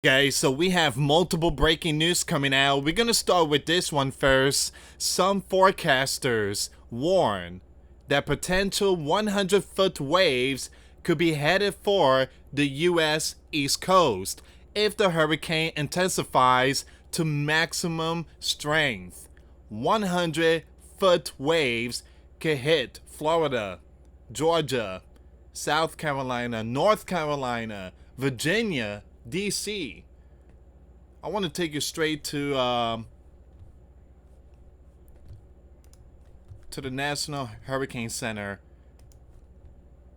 Guys, so we have multiple breaking news coming out. We're gonna start with this one first. Some forecasters warn that potential 100-foot waves could be headed for the US East Coast if the hurricane intensifies to maximum strength. 100-foot waves could hit Florida, Georgia, South Carolina, North Carolina, Virginia, DC. I want to take you straight to the National Hurricane Center.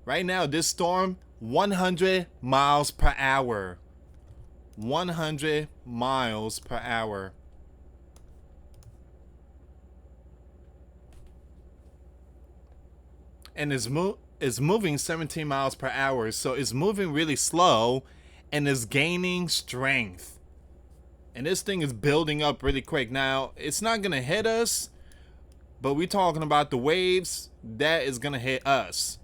Right now, this storm, 100 miles per hour. 100 miles per hour. And is moving 17 miles per hour, so it's moving really slow and is gaining strength. And this thing is building up really quick. Now, it's not going to hit us, but we're talking about the waves that is going to hit us.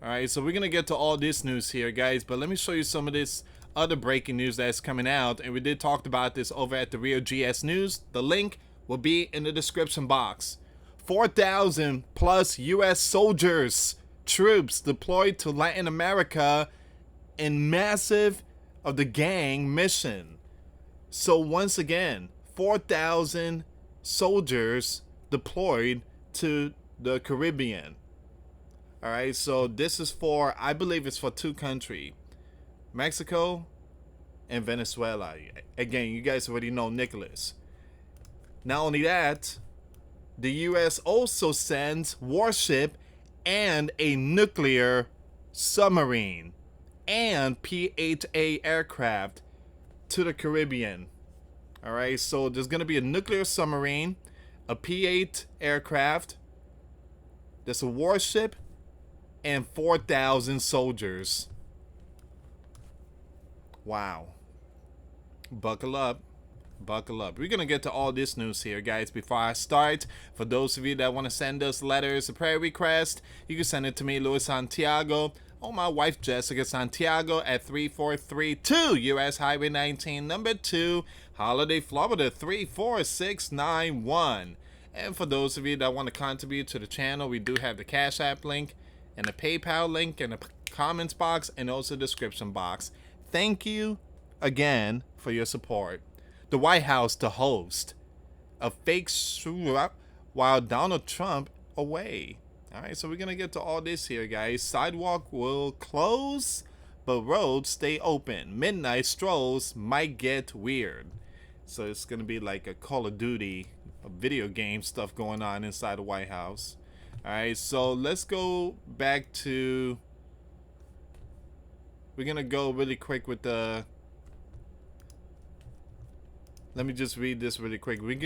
Alright, so we're going to get to all this news here, guys. But let me show you some of this other breaking news that's coming out. And we did talk about this over at the Real GS News. The link will be in the description box. 4,000 plus US soldiers, troops deployed to Latin America in massive of the gang mission. So once again, 4,000 soldiers deployed to the Caribbean. All right, so this is for, I believe it's for two countries, Mexico and Venezuela. Again, you guys already know Nicholas. Not only that, the US also sends warship and a nuclear submarine and PHA aircraft to the Caribbean. Alright, so there's going to be a nuclear submarine, a P-8 aircraft, there's a warship, and 4,000 soldiers. Wow. Buckle up. Buckle up. We're going to get to all this news here, guys. Before I start, for those of you that want to send us letters, a prayer request, you can send it to me, US Santiago, or my wife, Jessica Santiago, at 3432 US Highway 19, number 2, Holiday, Florida, 34691. And for those of you that want to contribute to the channel, we do have the Cash App link and the PayPal link in the comments box and also the description box. Thank you again for your support. The White House to host a fake shoot-up while Donald Trump away. Alright, so we're going to get to all this here, guys. Sidewalk will close, but roads stay open. Midnight strolls might get weird. So it's going to be like a Call of Duty, a video game stuff going on inside the White House. Alright, so let's go back to... We're going to go really quick with the... Let me just read this really quick. We're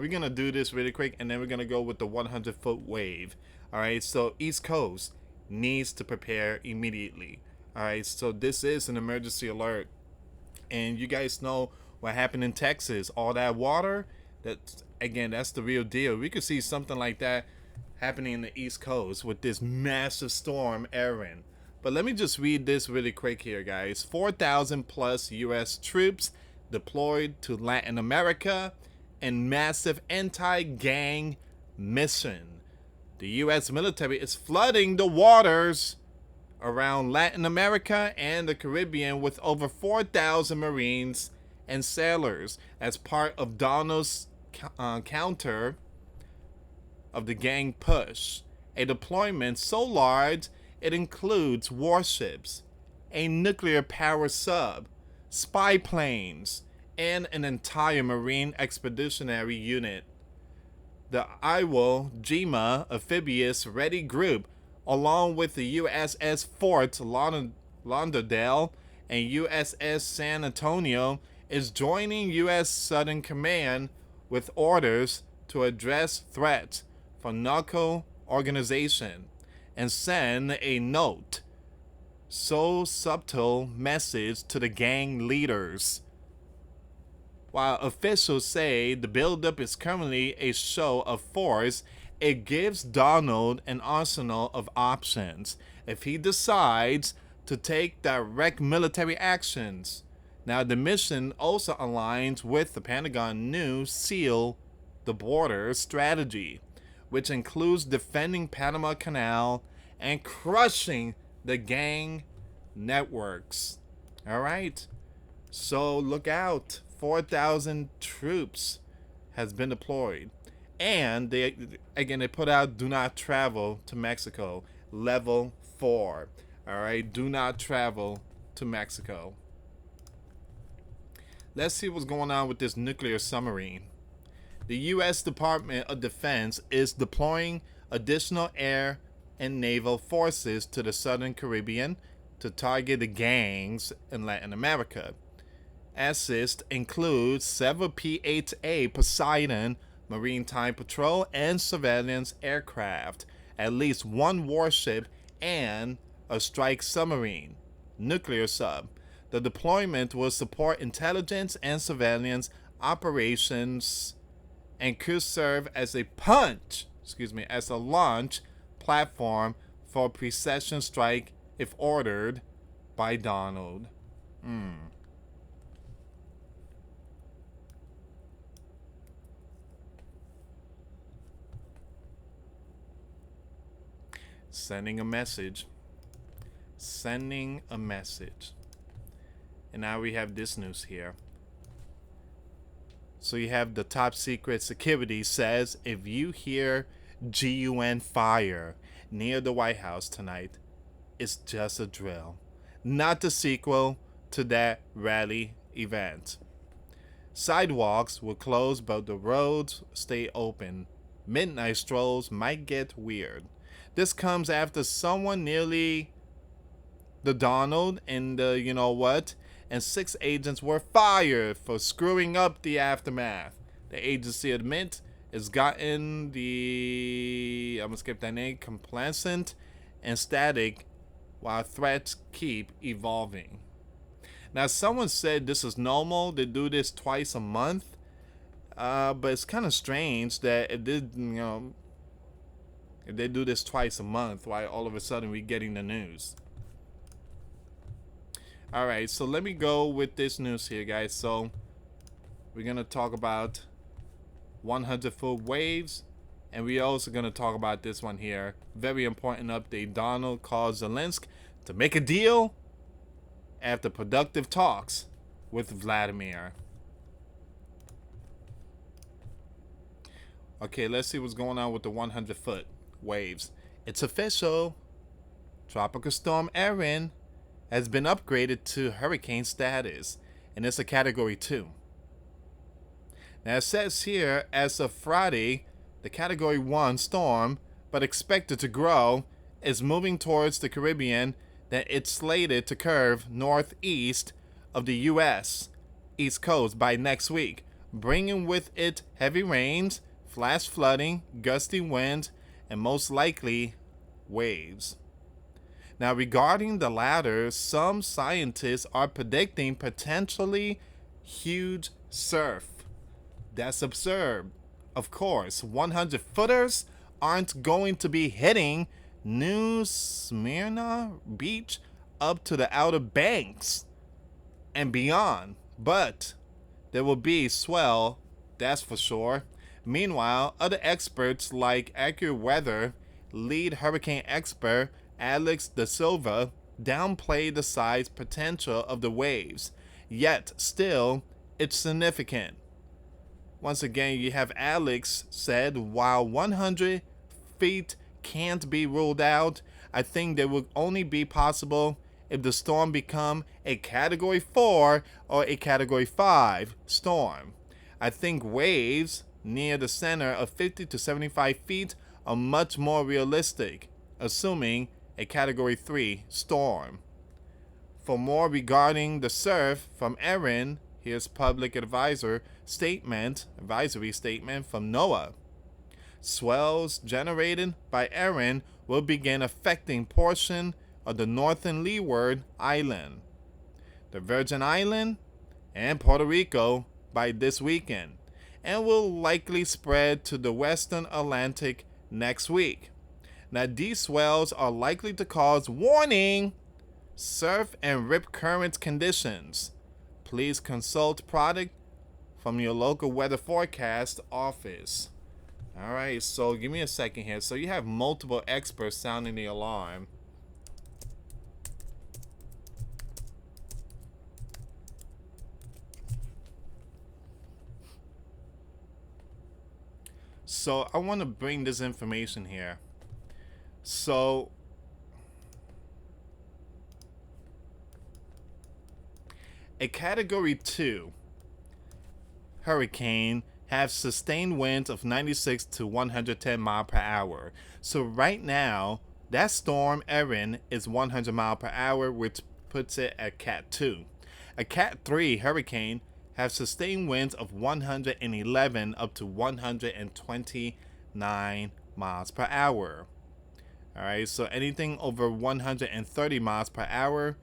gonna do this really quick, and then we're gonna go with the 100-foot wave. All right, so East Coast needs to prepare immediately. All right, so this is an emergency alert, and you guys know what happened in Texas. All that water. That's the real deal. We could see something like that happening in the East Coast with this massive storm, Erin. But let me just read this really quick here, guys. 4,000 plus U.S. troops deployed to Latin America in massive anti-gang mission. The U.S. military is flooding the waters around Latin America and the Caribbean with over 4,000 Marines and sailors as part of Donald's counter of the gang push. A deployment so large it includes warships, a nuclear power sub, spy planes, and an entire Marine expeditionary unit. The Iwo Jima Amphibious Ready Group, along with the USS Fort Lauderdale and USS San Antonio, is joining U.S. Southern Command with orders to address threats from narco organization and send a note so subtle message to the gang leaders. While officials say the buildup is currently a show of force, it gives Donald an arsenal of options if he decides to take direct military actions. Now, the mission also aligns with the Pentagon's new Seal the Border strategy, which includes defending Panama Canal and crushing the gang networks. All right, so look out. 4,000 troops has been deployed, and they put out do not travel to Mexico, level 4. All right, do not travel to Mexico. Let's see what's going on with this nuclear submarine. The U.S. Department of Defense is deploying additional air and naval forces to the Southern Caribbean to target the gangs in Latin America. Assist includes several P-8A Poseidon maritime patrol and surveillance aircraft, at least one warship, and a strike submarine, nuclear sub. The deployment will support intelligence and surveillance operations and could serve as a launch platform for precision strike if ordered by Donald. Sending a message. And now we have this news here. So you have the top secret security says if you hear GUN fire near the White House tonight, it's just a drill, not the sequel to that rally event. Sidewalks will close, but the roads stay open. Midnight strolls might get weird. This comes after someone nearly the Donald and the you know what, and 6 agents were fired for screwing up the aftermath. The agency admit it's gotten the, I'm gonna skip that name, complacent and static while threats keep evolving. Now, someone said this is normal. They do this twice a month, but it's kind of strange that it did, if they do this twice a month, why all of a sudden we're getting the news. All right, so let me go with this news here, guys. So we're gonna talk about 100-foot waves, and we're also gonna talk about this one here. Very important update. Donald calls Zelensky to make a deal after productive talks with Vladimir. Okay, let's see what's going on with the 100-foot waves. It's official. Tropical storm Erin has been upgraded to hurricane status, and it's a category 2. Now it says here, as of Friday, the category 1 storm, but expected to grow, is moving towards the Caribbean. That it's slated to curve northeast of the U.S. East Coast by next week, bringing with it heavy rains, flash flooding, gusty winds, and most likely waves. Now, regarding the latter, some scientists are predicting potentially huge surf. That's absurd. Of course, 100-footers aren't going to be hitting New Smyrna Beach up to the Outer Banks and beyond, but there will be swell, that's for sure. Meanwhile, other experts like AccuWeather lead hurricane expert Alex Da Silva downplay the size potential of the waves, yet still it's significant. Once again, you have Alex said, while 100 feet can't be ruled out, I think they will only be possible if the storm become a category 4 or a category 5 storm. I think waves near the center of 50 to 75 feet are much more realistic, assuming a category 3 storm. For more regarding the surf from Erin, here's public advisory statement from NOAA. Swells generated by Erin will begin affecting portion of the northern Leeward Island, the Virgin Island, and Puerto Rico by this weekend, and will likely spread to the western Atlantic next week. Now, these swells are likely to cause warning Surf and rip current conditions. Please consult product from your local weather forecast office. All right, so give me a second here. So you have multiple experts sounding the alarm. So I want to bring this information here. So a category 2 hurricane have sustained winds of 96 to 110 mile per hour. So right now, that storm Erin is 100 mile per hour, which puts it at Cat 2. A Cat 3 hurricane have sustained winds of 111 up to 129 miles per hour. All right, so anything over 130 miles per hour,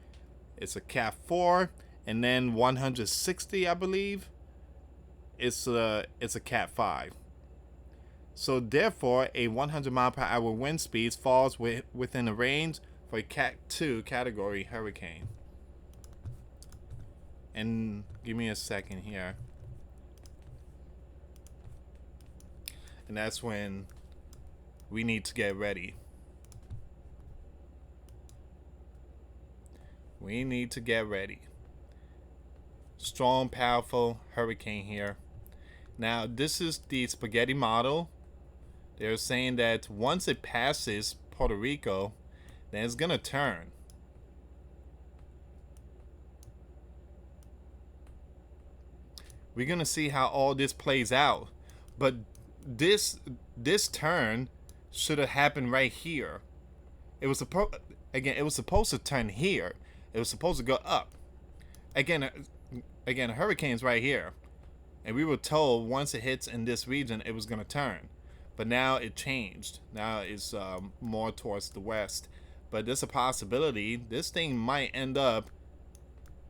it's a Cat 4, and then 160, I believe, it's a Cat 5. So therefore, a 100 mile per hour wind speed falls within the range for a Cat 2 category hurricane. And give me a second here. And that's when we need to get ready. We need to get ready. Strong, powerful hurricane here. Now, this is the spaghetti model. They're saying that once it passes Puerto Rico, then it's going to turn. We're going to see how all this plays out. But this turn should have happened right here. It was supposed to turn here. It was supposed to go up. Again, a hurricane's right here. And we were told once it hits in this region, it was going to turn. But now it changed. Now it's more towards the west. But there's a possibility this thing might end up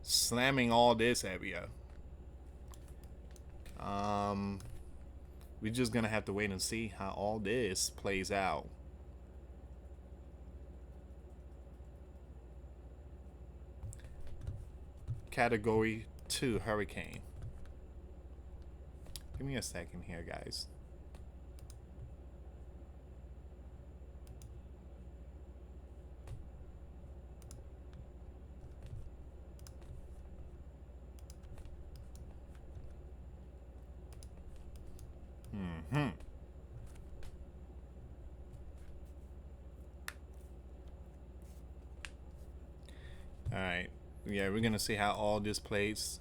slamming all this area. We're just going to have to wait and see how all this plays out. Category 2 hurricane. Give me a second here, guys. Alright. Yeah, we're going to see how all this plays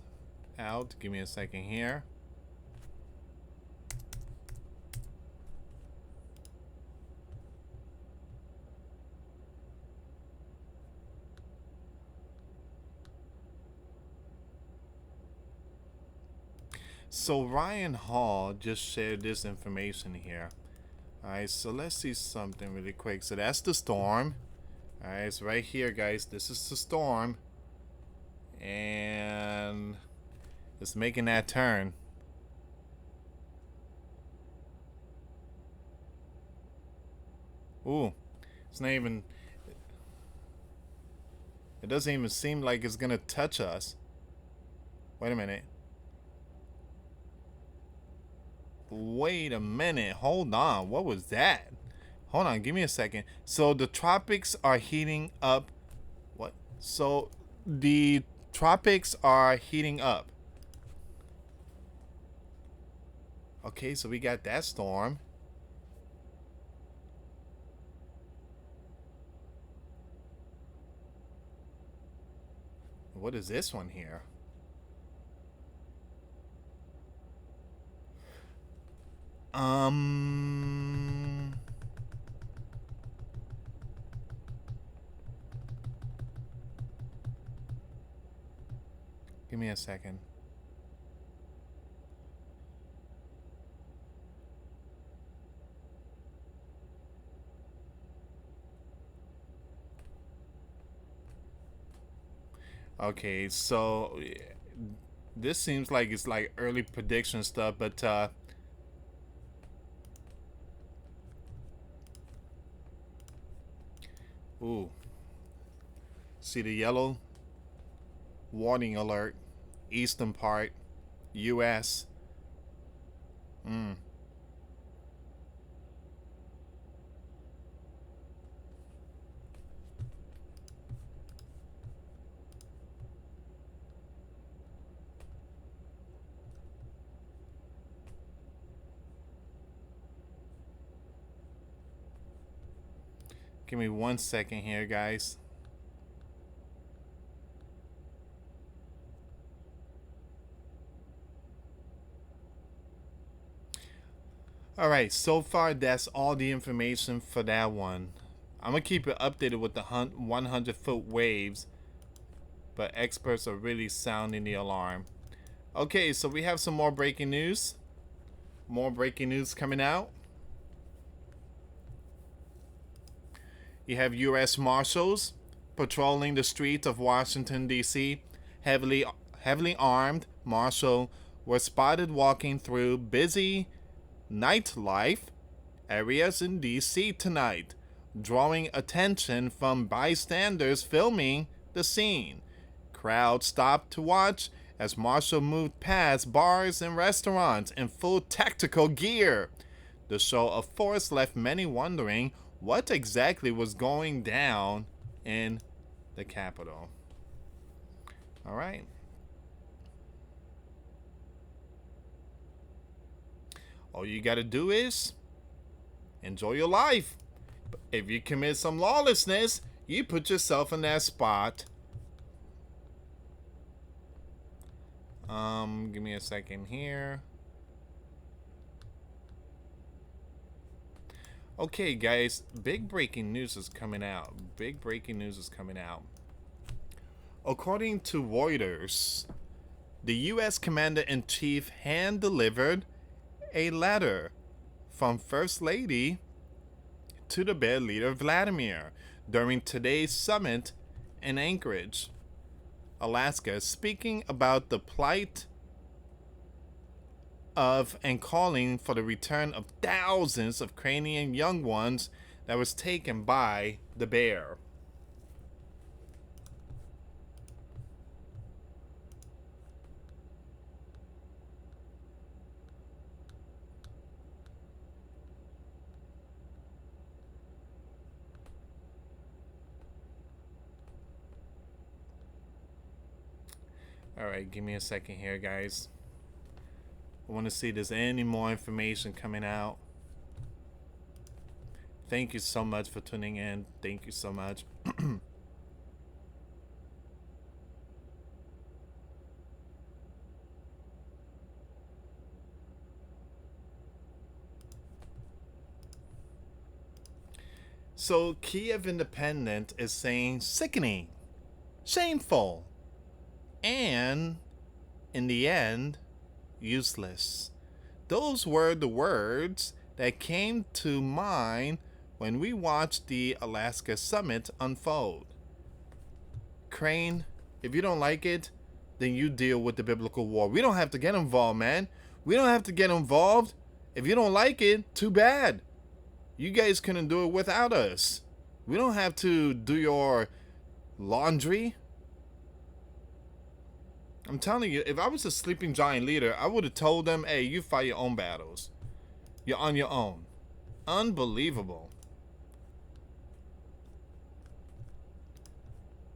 out. Give me a second here. So Ryan Hall just shared this information here. Alright, so let's see something really quick. So that's the storm. Alright, it's right here, guys. This is the storm. And it's making that turn. Ooh, it's not even... It doesn't even seem like it's gonna touch us. Wait a minute. Wait a minute. Hold on. What was that? Hold on. Give me a second. So the tropics are heating up. What? So the tropics are heating up. Okay, so we got that storm. What is this one here? Give me a second. Okay, so this seems like it's like early prediction stuff, but ooh. See the yellow? Warning alert. Eastern part. US. Mm. Give me 1 second here, guys. All right, so far that's all the information for that one. I'm gonna keep it updated with the 100-foot waves, but experts are really sounding the alarm. Okay, so we have some more breaking news. More breaking news coming out. You have U.S. Marshals patrolling the streets of Washington, D.C. Heavily armed marshal were spotted walking through busy nightlife areas in D.C. tonight, drawing attention from bystanders filming the scene. Crowds stopped to watch as Marshall moved past bars and restaurants in full tactical gear. The show of force left many wondering what exactly was going down in the Capitol. All right. All you got to do is enjoy your life. If you commit some lawlessness, you put yourself in that spot. Give me a second here. Okay, guys, big breaking news is coming out. Big breaking news is coming out. According to Reuters, the U.S. Commander-in-Chief hand-delivered a letter from First Lady to the bear leader Vladimir during today's summit in Anchorage, Alaska, speaking about the plight of and calling for the return of thousands of Ukrainian young ones that was taken by the bear. All right, give me a second here, guys. I want to see if there's any more information coming out. Thank you so much for tuning in. Thank you so much. So Kiev Independent is saying sickening, shameful, and in the end, useless. Those were the words that came to mind when we watched the Alaska summit unfold. Crane, if you don't like it, then you deal with the biblical war. We don't have to get involved, man. We don't have to get involved. If you don't like it, too bad. You guys couldn't do it without us. We don't have to do your laundry. I'm telling you, if I was a sleeping giant leader, I would have told them, hey, you fight your own battles. You're on your own. Unbelievable.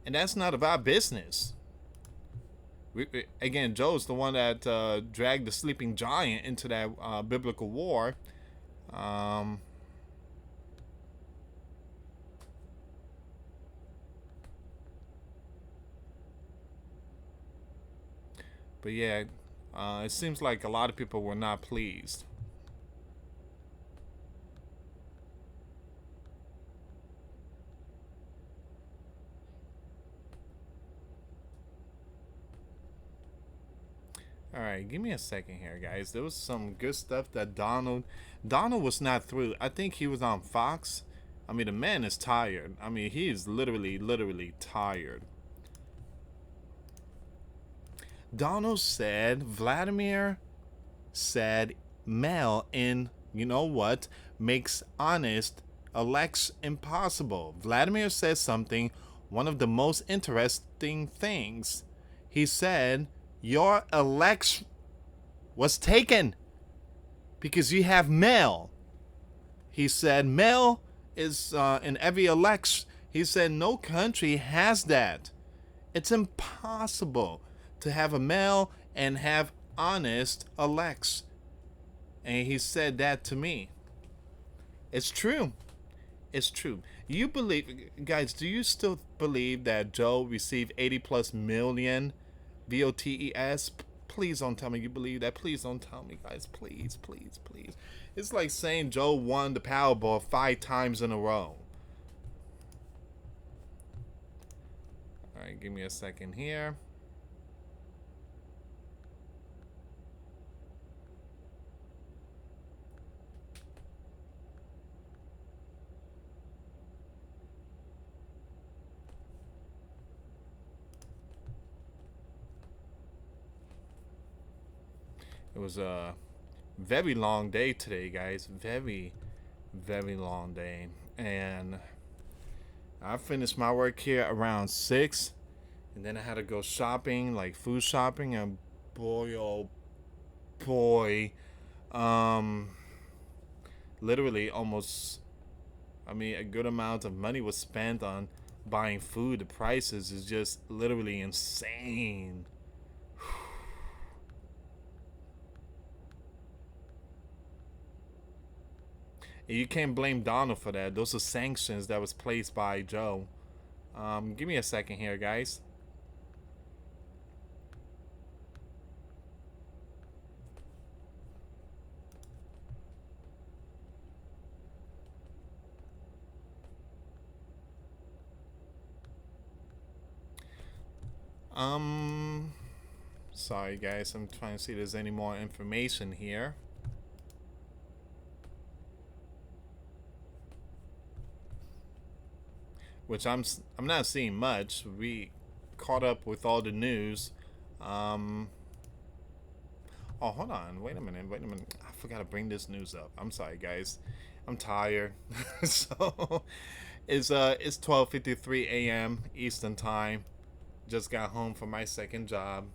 And that's none of our business. Again, Joe's the one that dragged the sleeping giant into that biblical war. But yeah, it seems like a lot of people were not pleased. All right, give me a second here, guys. There was some good stuff that Donald was not through. I think he was on Fox. I mean, the man is tired. I mean, he is literally tired. Donald said, Vladimir said, mail in, you know what, makes honest elects impossible. Vladimir says something one of the most interesting things. He said, your election was taken because you have mail. He said, mail is in every election. He said, no country has that. It's impossible to have a mail and have honest elects. And he said that to me. It's true. It's true. You believe, guys, do you still believe that Joe received 80 plus million VOTES? Please don't tell me you believe that. Please don't tell me, guys. Please, please, please. It's like saying Joe won the Powerball 5 times in a row. All right, give me a second here. It was a very long day today, guys. Very, very long day. And I finished my work here around 6. And then I had to go shopping, like food shopping. And boy, oh boy. Literally almost, a good amount of money was spent on buying food. The prices is just literally insane. You can't blame Donald for that. Those are sanctions that was placed by Joe. Give me a second here, guys. Sorry, guys. I'm trying to see if there's any more information here. Which I'm not seeing much. We caught up with all the news. Oh, hold on. Wait a minute. I forgot to bring this news up. I'm sorry, guys. I'm tired. So it's 12:53 a.m. Eastern time. Just got home from my second job.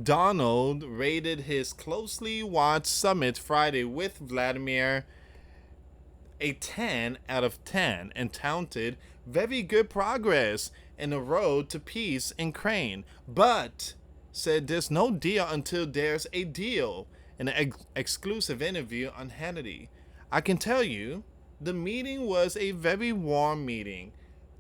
Donald rated his closely watched summit Friday with Vladimir a 10 out of 10 and touted very good progress in the road to peace in Ukraine, but said there's no deal until there's a deal in an exclusive interview on Hannity. I can tell you, the meeting was a very warm meeting,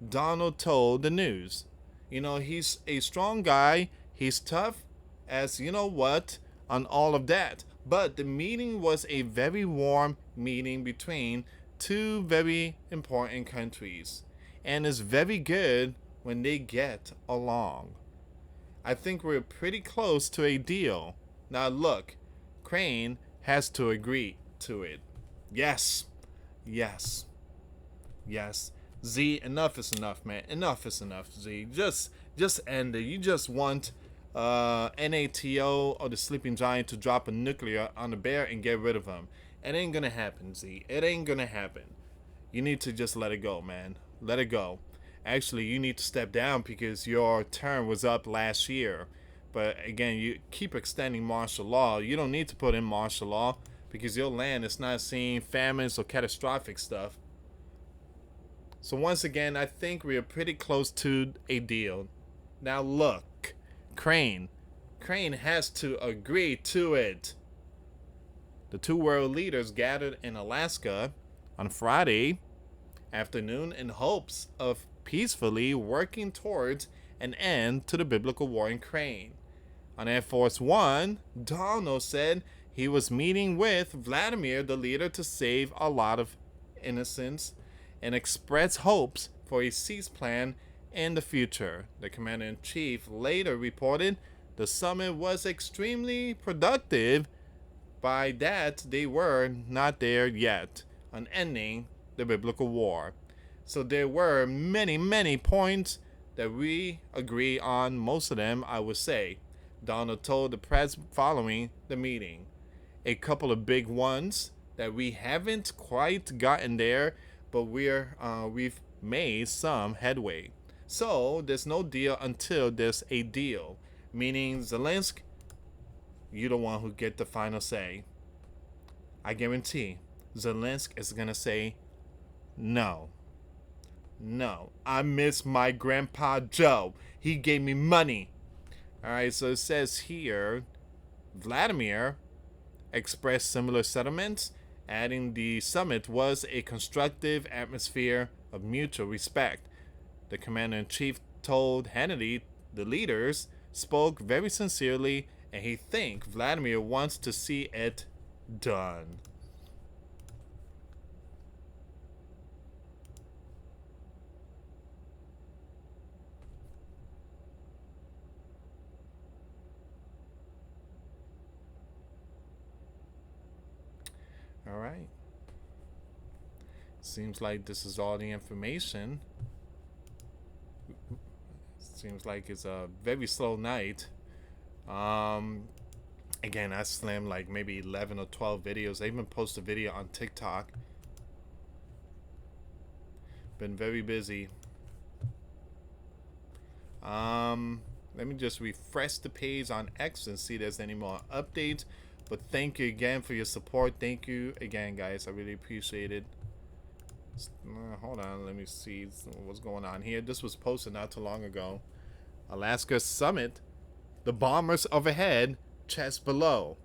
Donald told the news. He's a strong guy, he's tough, as you know what, on all of that. But the meeting was a very warm meeting between two very important countries, and it's very good when they get along. I think we're pretty close to a deal. Now look, Ukraine has to agree to it. Yes. Z, enough is enough, man. Enough is enough, Z. Just end it. You just want NATO or the Sleeping Giant to drop a nuclear on the bear and get rid of him. It ain't gonna happen, Z. It ain't gonna happen. You need to just let it go, man. Let it go. Actually, you need to step down because your term was up last year. But again, you keep extending martial law. You don't need to put in martial law because your land is not seeing famines or catastrophic stuff. So once again, I think we are pretty close to a deal. Now look, Crane has to agree to it. The two world leaders gathered in Alaska on Friday afternoon in hopes of peacefully working towards an end to the biblical war in Ukraine. On Air Force One, Donald said he was meeting with Vladimir, the leader, to save a lot of innocents and express hopes for a cease plan in the future. The commander-in-chief later reported the summit was extremely productive. By that, they were not there yet on ending the biblical war. So there were many points that we agree on. Most of them, I would say. Donald told the press following the meeting. A couple of big ones that we haven't quite gotten there, but we've made some headway. So there's no deal until there's a deal, meaning Zelensky, you the one who get the final say. I guarantee Zelensky is gonna say no. No, I miss my grandpa Joe. He gave me money. All right, so it says here Vladimir expressed similar sentiments, adding the summit was a constructive atmosphere of mutual respect. The commander in chief told Hannity the leaders spoke very sincerely and he thinks Vladimir wants to see it done. All right. Seems like this is all the information. Seems like it's a very slow night. Again, I slammed like maybe 11 or 12 videos. I even posted a video on TikTok. Been very busy. Let me just refresh the page on X and see if there's any more updates. But thank you again for your support. Thank you again, guys. I really appreciate it. Hold on, let me see what's going on here. This was posted not too long ago. Alaska summit. The bombers overhead, chest below.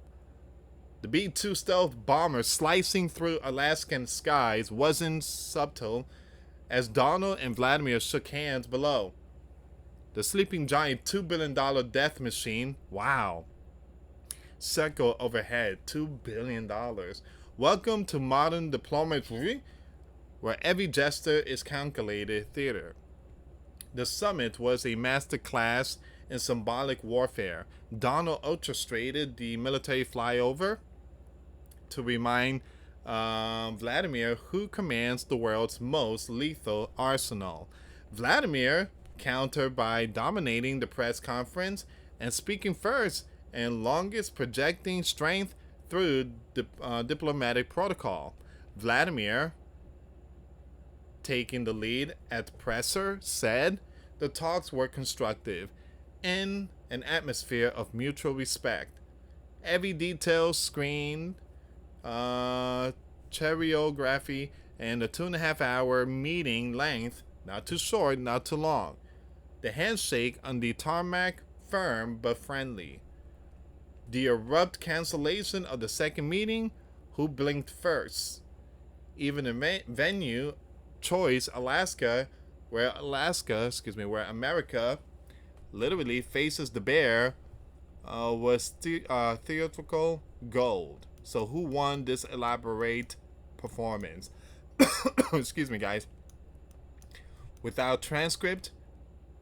The B-2 stealth bomber slicing through Alaskan skies wasn't subtle as Donald and Vladimir shook hands below. The sleeping giant $2 billion death machine, wow, circle overhead, $2 billion. Welcome to modern diplomacy, where every gesture is calculated theater. The summit was a master class in symbolic warfare. Donald orchestrated the military flyover to remind Vladimir who commands the world's most lethal arsenal. Vladimir countered by dominating the press conference and speaking first and longest, projecting strength through diplomatic protocol. Vladimir, taking the lead at presser, said the talks were constructive in an atmosphere of mutual respect. Every detail screened, choreography, and a 2.5-hour meeting length, not too short, not too long. The handshake on the tarmac, firm but friendly. The abrupt cancellation of the second meeting, who blinked first? Even the venue choice, Alaska, where America literally faces the bear, was theatrical gold. So who won this elaborate performance? Excuse me, guys. Without transcript,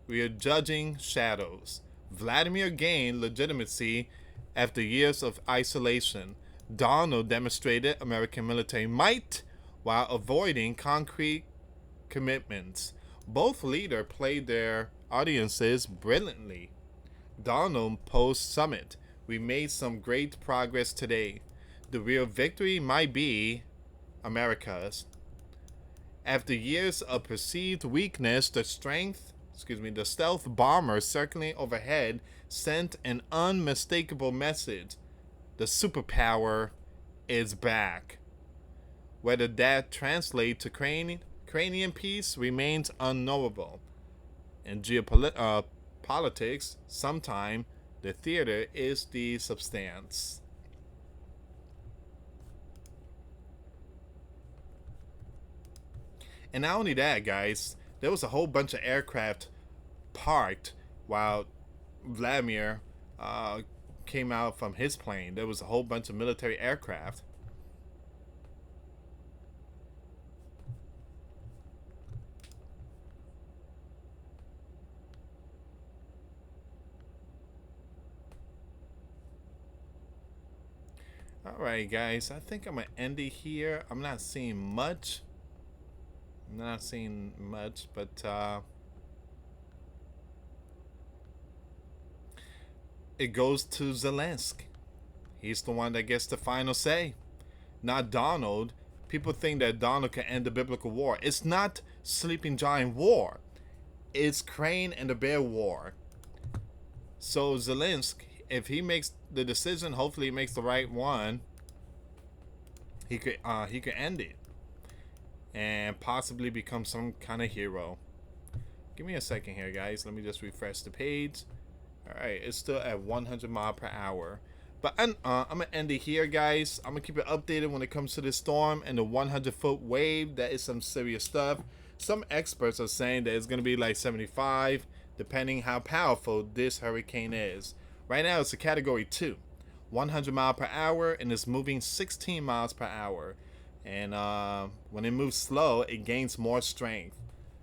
we are judging shadows. Vladimir gained legitimacy after years of isolation. Donald demonstrated American military might while avoiding concrete commitments. Both leaders played their audiences brilliantly. Donald post-summit. We made some great progress today. The real victory might be America's. After years of perceived weakness, the stealth bomber circling overhead sent an unmistakable message. The superpower is back. Whether that translates to Ukrainian peace remains unknowable. In geopolitics, sometimes the theater is the substance. And not only that, guys, there was a whole bunch of aircraft parked while Vladimir came out from his plane. There was a whole bunch of military aircraft. Alright, guys, I think I'm going to end it here. I'm not seeing much. But it goes to Zelensky. He's the one that gets the final say, not Donald. People think that Donald can end the biblical war. It's not sleeping giant war. It's Crane and the Bear War. So Zelensky, if he makes the decision, hopefully he makes the right one. He could end it and possibly become some kind of hero. Give me a second here, guys. Let me just refresh the page. All right, it's still at 100 miles per hour. But I'm gonna end it here, guys. I'm gonna keep it updated when it comes to this storm and the 100-foot wave. That is some serious stuff. Some experts are saying that it's gonna be like 75, depending how powerful this hurricane is. Right now, it's a Category 2, 100 miles per hour, and it's moving 16 miles per hour. And when it moves slow, it gains more strength.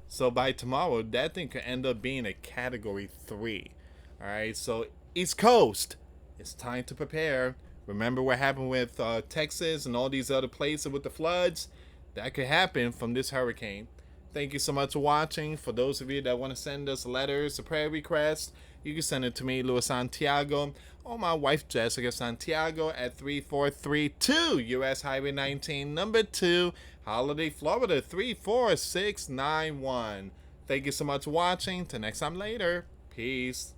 So by tomorrow, that thing could end up being a Category 3. All right, so East Coast, it's time to prepare. Remember what happened with Texas and all these other places with the floods? That could happen from this hurricane. Thank you so much for watching. For those of you that want to send us letters or prayer requests, you can send it to me, US Santiago, or my wife, Jessica Santiago, at 3432 US Highway 19, number 2, Holiday, Florida, 34691. Thank you so much for watching. Till next time later. Peace.